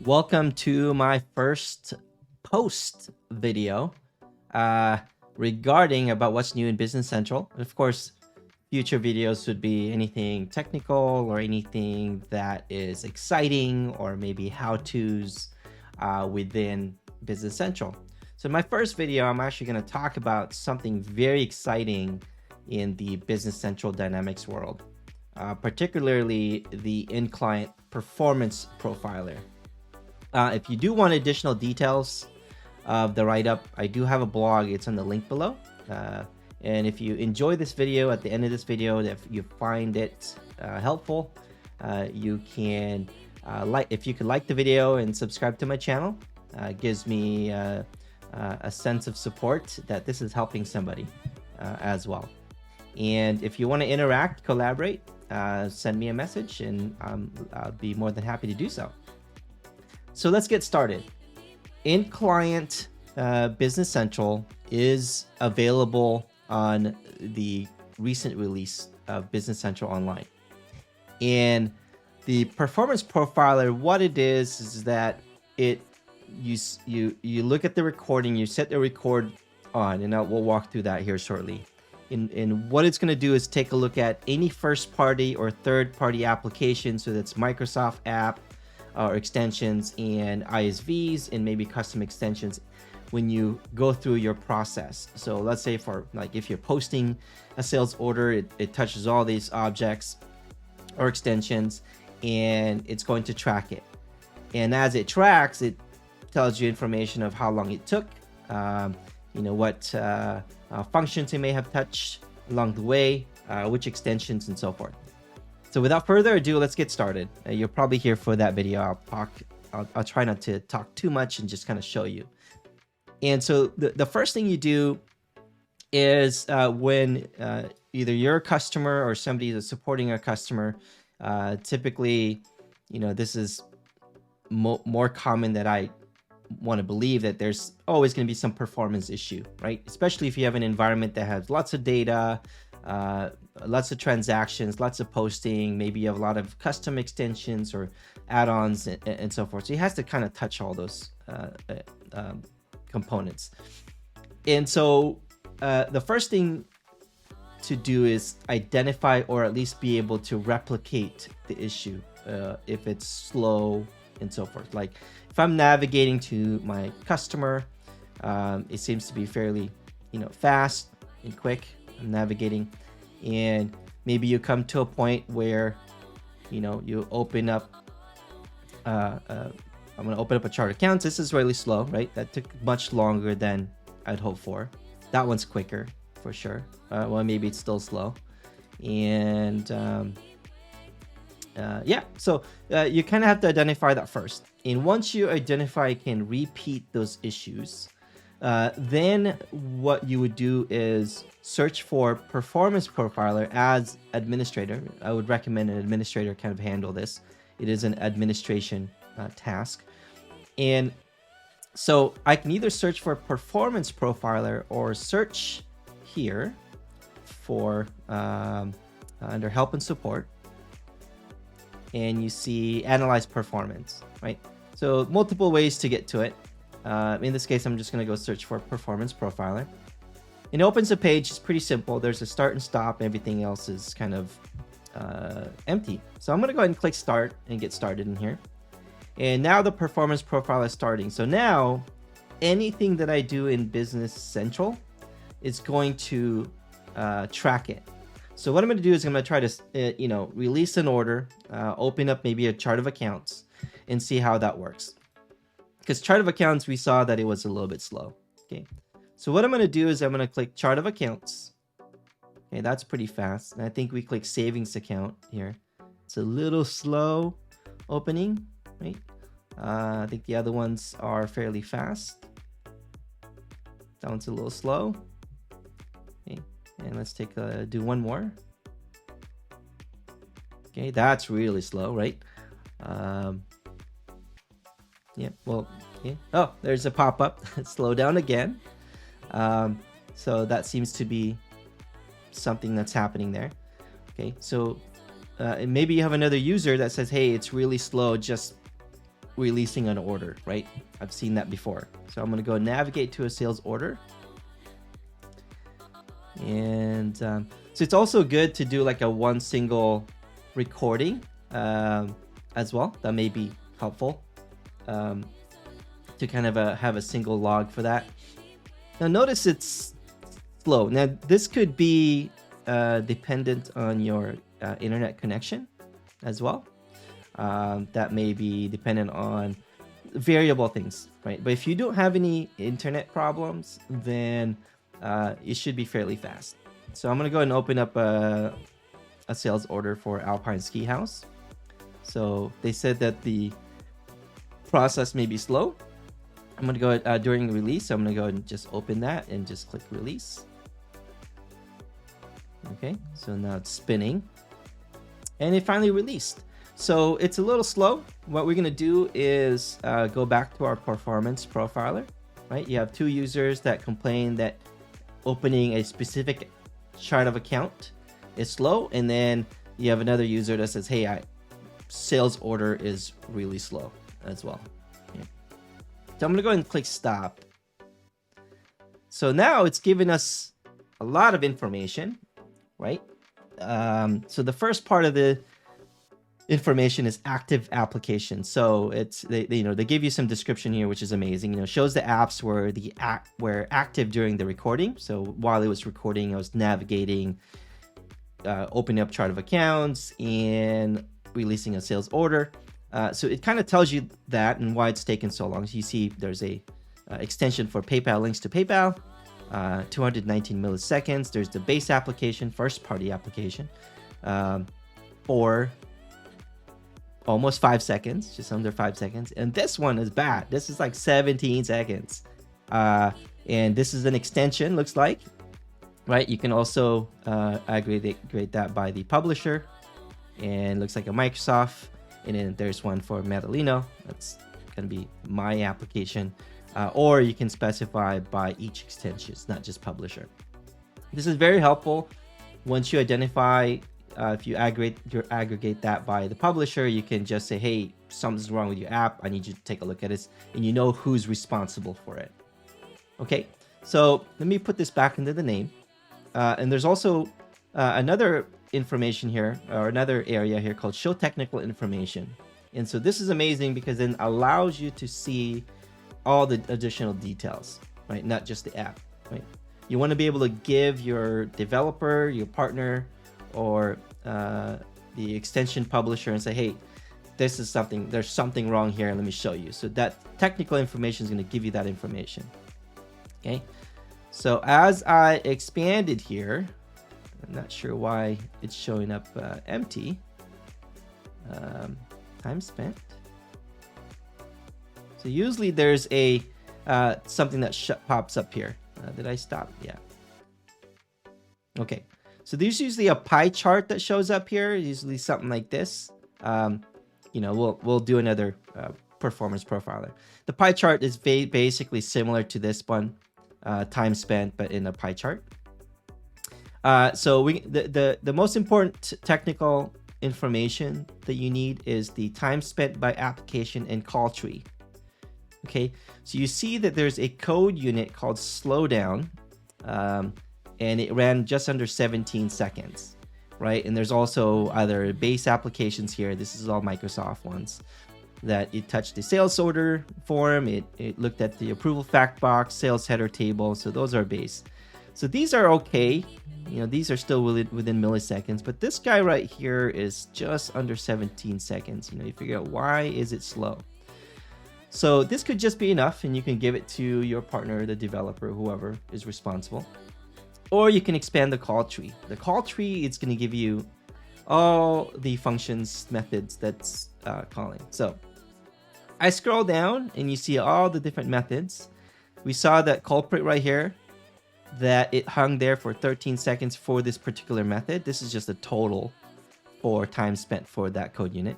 Welcome to my first post video uh, regarding about what's new in Business Central. And of course, future videos would be anything technical or anything that is exciting or maybe how-tos within Business Central. So in my first video, I'm actually going to talk about something very exciting in the Business Central Dynamics world, particularly the in-client performance profiler. If you do want additional details of the write-up, I do have a blog. It's on the link below. And if you enjoy this video, at the end of this video, if you find it helpful, you can if you could like the video and subscribe to my channel. Gives me a sense of support that this is helping somebody as well. And if you want to interact, collaborate, send me a message, and I'll be more than happy to do so. So let's get started. In-client Business Central is available on the recent release of Business Central Online. And the performance profiler, what it is that you look at the recording, you set the record on, and we'll walk through that here shortly. And what it's going to do is take a look at any first-party or third-party application, so that's Microsoft app, or extensions and ISVs and maybe custom extensions when you go through your process. So let's say for like if you're posting a sales order, it touches all these objects or extensions and it's going to track it. And as it tracks, it tells you information of how long it took, what functions it may have touched along the way, which extensions and so forth. So without further ado, let's get started. You're probably here for that video. I'll try not to talk too much and just kind of show you. And so the first thing you do is when either you're a customer or somebody is supporting a customer, typically, this is more common that I want to believe that there's always going to be some performance issue, right? Especially if you have an environment that has lots of data, lots of transactions, lots of posting, maybe you have a lot of custom extensions or add-ons and so forth. So it has to kind of touch all those components. And so the first thing to do is identify or at least be able to replicate the issue if it's slow and so forth. Like if I'm navigating to my customer, it seems to be fairly fast and quick. I'm navigating, and maybe you come to a point where you open up I'm going to open up a chart account. This is really slow, right? That took much longer than I'd hoped for. That one's quicker for sure. Well, maybe it's still slow. And so you kind of have to identify that first. And once you identify can repeat those issues, then what you would do is search for performance profiler as administrator. I would recommend an administrator kind of handle this. It is an administration task. And so I can either search for performance profiler or search here for under help and support. And you see analyze performance, right? So multiple ways to get to it. In this case, I'm just going to go search for performance profiler. It opens a page. It's pretty simple. There's a start and stop. Everything else is kind of empty. So I'm going to go ahead and click start and get started in here. And now the performance profile is starting. So now anything that I do in Business Central is going to track it. So what I'm going to do is I'm going to try to, release an order, open up maybe a chart of accounts and see how that works. Because chart of accounts, we saw that it was a little bit slow. Okay. So what I'm going to do is I'm going to click chart of accounts. Okay, that's pretty fast. And I think we click savings account here. It's a little slow opening, right? I think the other ones are fairly fast. That one's a little slow. Okay, and let's do one more. Okay, that's really slow, right? Yeah, well, okay. Oh, there's a pop-up. Slow down again. So that seems to be something that's happening there. Okay, so maybe you have another user that says, hey, it's really slow, just releasing an order, right? I've seen that before. So I'm going to go navigate to a sales order. And so it's also good to do like a one single recording as well. That may be helpful to kind of have a single log for that. Now notice it's slow. Now this could be dependent on your internet connection as well. That may be dependent on variable things, right? But if you don't have any internet problems, then it should be fairly fast. So I'm gonna go ahead and open up a sales order for Alpine Ski House. So they said that the process may be slow. I'm gonna go ahead, during release, I'm gonna go ahead and just open that and just click release. Okay, so now it's spinning and it finally released. So it's a little slow. What we're gonna do is go back to our performance profiler, right? You have two users that complain that opening a specific chart of account is slow, and then you have another user that says, hey, sales order is really slow as well. Yeah. So I'm gonna go ahead and click stop. So now it's giving us a lot of information, right? So the first part of the information is active application. So it's they give you some description here, which is amazing. Shows the apps were active during the recording. So while it was recording, I was navigating, opening up chart of accounts and releasing a sales order. So it kind of tells you that and why it's taken so long. So you see there's a extension for PayPal links to PayPal, 219 milliseconds. There's the base application, first party application, for almost 5 seconds, just under 5 seconds. And this one is bad. This is like 17 seconds. And this is an extension, looks like, right? You can also aggregate that by the publisher, and looks like a Microsoft. And then there's one for Metalino. That's going to be my application. Or you can specify by each extension, not just publisher. This is very helpful. Once you identify, if you aggregate that by the publisher, you can just say, hey, something's wrong with your app. I need you to take a look at this. And you know who's responsible for it. Okay, so let me put this back into the name. And there's also another information here, or another area here called show technical information. And so this is amazing because it allows you to see all the additional details, right? Not just the app, right? You want to be able to give your developer, your partner, or the extension publisher and say, hey, there's something wrong here, and let me show you. So that technical information is going to give you that information. Okay, so as I expanded here, I'm not sure why it's showing up empty. Time spent. So usually there's a something that pops up here. Did I stop? Yeah. Okay. So there's usually a pie chart that shows up here. Usually something like this. We'll do another performance profiler. The pie chart is basically similar to this one, time spent, but in a pie chart. So the most important technical information that you need is the time spent by application and call tree. Okay, so you see that there's a code unit called slowdown, and it ran just under 17 seconds, right? And there's also other base applications here. This is all Microsoft ones that it touched the sales order form. It looked at the approval fact box, sales header table. So those are base. So these are okay. These are still within milliseconds, but this guy right here is just under 17 seconds. You figure out why is it slow. So this could just be enough, and you can give it to your partner, the developer, whoever is responsible. Or you can expand the call tree. The call tree is going to give you all the functions, methods that's calling. So I scroll down and you see all the different methods. We saw that culprit right here, that it hung there for 13 seconds for this particular method. This is just a total for time spent for that code unit.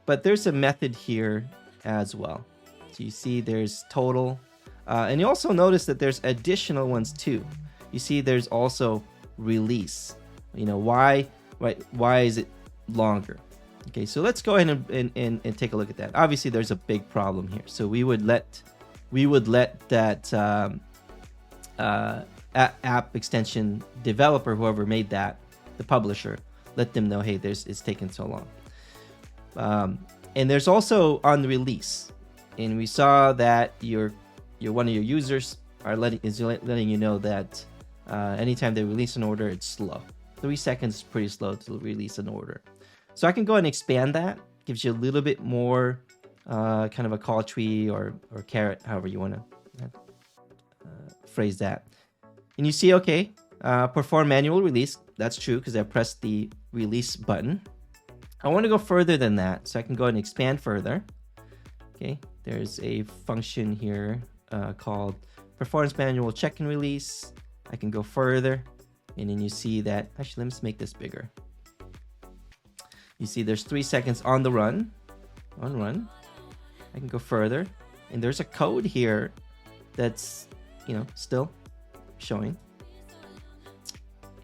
But there's a method here as well. So you see there's total. And you also notice that there's additional ones too. You see there's also release. Why is it longer? Okay, so let's go ahead and take a look at that. Obviously, there's a big problem here. So we would let that app extension developer, whoever made that, the publisher, let them know, hey, it's taken so long. And there's also on the release, and we saw that your one of your users is letting you know that anytime they release an order, it's slow. 3 seconds is pretty slow to release an order. So I can go ahead and expand that. Gives you a little bit more kind of a call tree or carrot, however you want to phrase that. And you see, okay, perform manual release. That's true because I pressed the release button. I want to go further than that, so I can go ahead and expand further. Okay, there's a function here called performance manual check and release. I can go further, and then you see that, actually, let's make this bigger. You see there's 3 seconds on the run. I can go further, and there's a code here that's, still showing.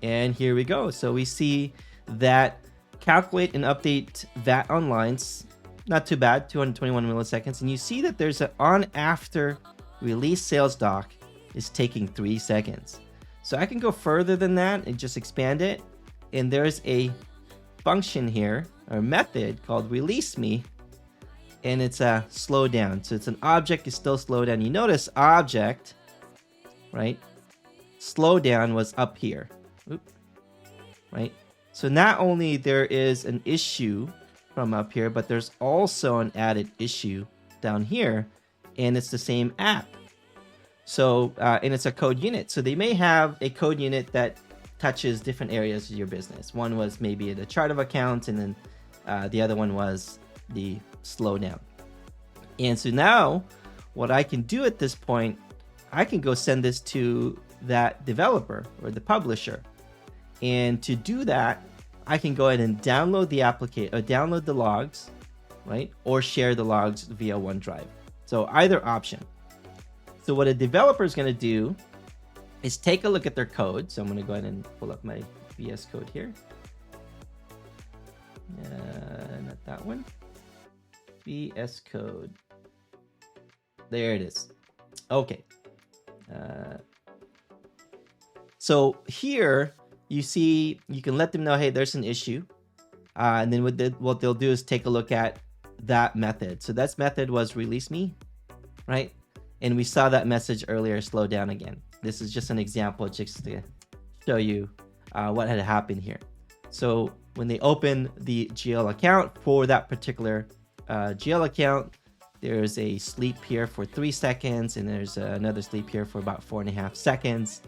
And here we go. So we see that calculate and update VAT on lines, not too bad, 221 milliseconds. And you see that there's an on after release sales doc is taking 3 seconds. So I can go further than that and just expand it. And there's a function here, or method called release me, and it's a slow down. So it's an object is still slow down. You notice object, right? Slow down was up here. Oop. Right? So not only there is an issue from up here, but there's also an added issue down here, and it's the same app. So, and it's a code unit. So they may have a code unit that touches different areas of your business. One was maybe the chart of accounts, and then the other one was the slowdown. And so now what I can do at this point, I can go send this to that developer or the publisher. And to do that, I can go ahead and download the application, or download the logs, right? Or share the logs via OneDrive. So either option. So what a developer is going to do is take a look at their code. So I'm going to go ahead and pull up my VS Code here. Not that one. VS Code. There it is. Okay. So here you see, you can let them know, hey, there's an issue. And then what they'll do is take a look at that method. So that method was release me, right? And we saw that message earlier, slow down again. This is just an example just to show you what had happened here. So when they open the GL account for that particular GL account, there's a sleep here for 3 seconds, and there's another sleep here for about 4.5 seconds.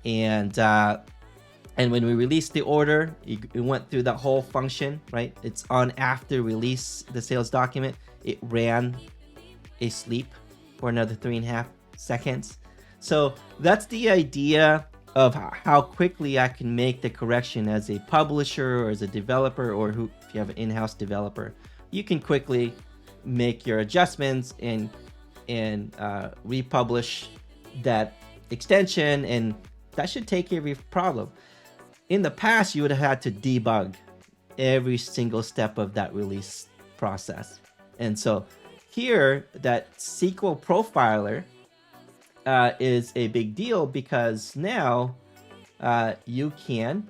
And when we released the order, it went through that whole function, right? It's on after release the sales document. It ran a sleep for another 3.5 seconds. So that's the idea of how quickly I can make the correction as a publisher or as a developer, or if you have an in-house developer, you can quickly make your adjustments and republish that extension, and that should take care of your problem. In the past, you would have had to debug every single step of that release process. And so here, that SQL profiler is a big deal, because now you can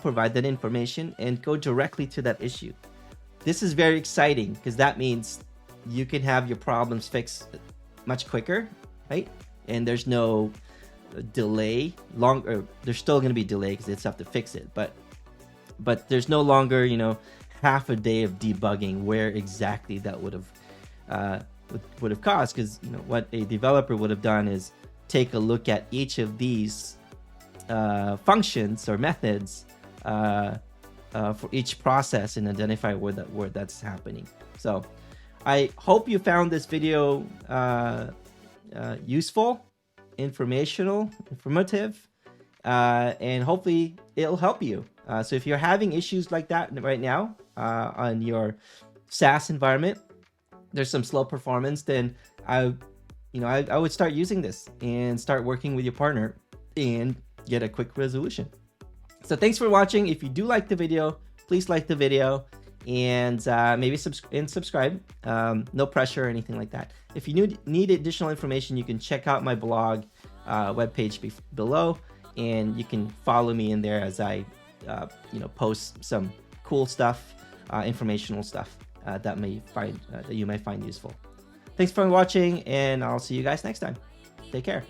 provide that information and go directly to that issue. This is very exciting because that means you can have your problems fixed much quicker, right? And there's no delay. There's still going to be delay because it's have to fix it, but there's no longer, half a day of debugging where exactly that would have caused. Because what a developer would have done is take a look at each of these functions or methods for each process and identify where that's happening. So I hope you found this video useful, informative, and hopefully it'll help you. So if you're having issues like that right now on your SaaS environment, there's some slow performance, then I would start using this and start working with your partner and get a quick resolution. So thanks for watching. If you do like the video, please like the video and maybe subscribe. No pressure or anything like that. If you need additional information, you can check out my blog webpage below, and you can follow me in there as I post some cool stuff, informational stuff that you might find useful. Thanks for watching, and I'll see you guys next time. Take care.